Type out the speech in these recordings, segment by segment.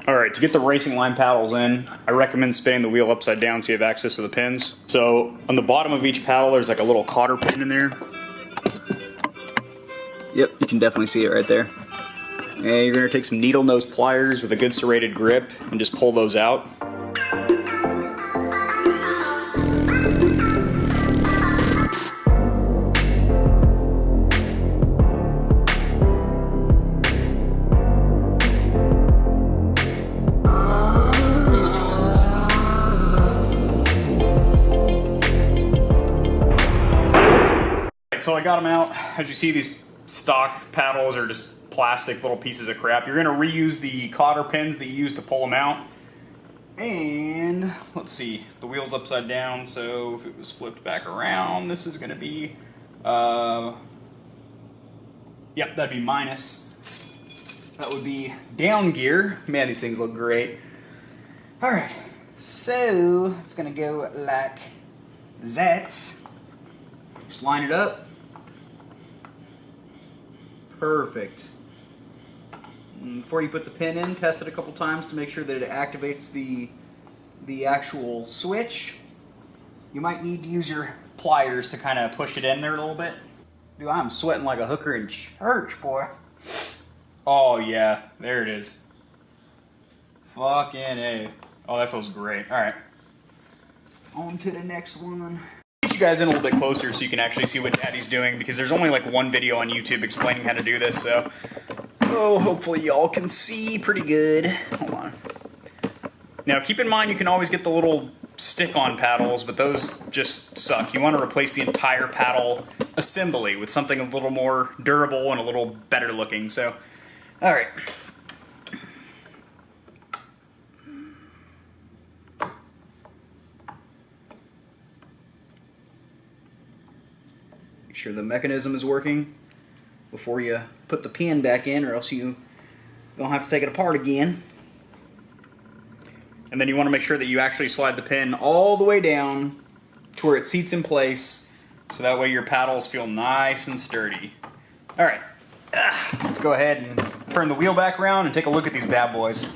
Alright, to get the RacingLine paddles in, I recommend spinning the wheel upside down so you have access to the pins. So, on the bottom of each paddle, there's like a little cotter pin in there. Yep, you can definitely see it right there. And you're going to take some needle nose pliers with a good serrated grip and just pull those out. So I got them out. As you see, these stock paddles are just plastic little pieces of crap. You're going to reuse the cotter pins that you used to pull them out. And let's see, the wheel's upside down, so if it was flipped back around, this is going to be, yep, that'd be minus. That would be down gear. Man, these things look great. Alright, so it's going to go like that. Just line it up. Perfect. And before you put the pin in, test it a couple times to make sure that it activates the actual switch. You might need to use your pliers to kind of push it in there a little bit. Dude, I'm sweating like a hooker in church, boy. Oh yeah, there it is. Fucking A. Oh, that feels great. Alright. On to the next one. Get you guys in a little bit closer so you can actually see what Daddy's doing, because there's only like one video on YouTube explaining how to do this, so hopefully y'all can see pretty good. Hold on. Now keep in mind you can always get the little stick-on paddles, but those just suck. You want to replace the entire paddle assembly with something a little more durable and a little better looking. So, alright. Make sure the mechanism is working before you put the pin back in, or else you don't have to take it apart again. And then you want to make sure that you actually slide the pin all the way down to where it seats in place, so that way your paddles feel nice and sturdy. Alright, let's go ahead and turn the wheel back around and take a look at these bad boys.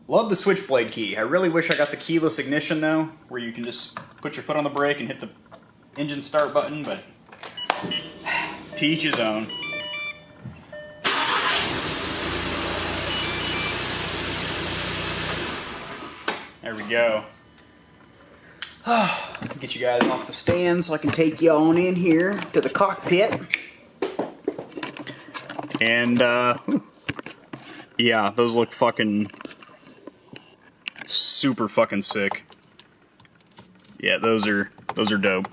Love the switchblade key. I really wish I got the keyless ignition though, where you can just put your foot on the brake and hit the engine start button, but to each his own. There we go. Get you guys off the stand so I can take you on in here to the cockpit. And yeah, those look fucking super fucking sick. Yeah, those are dope.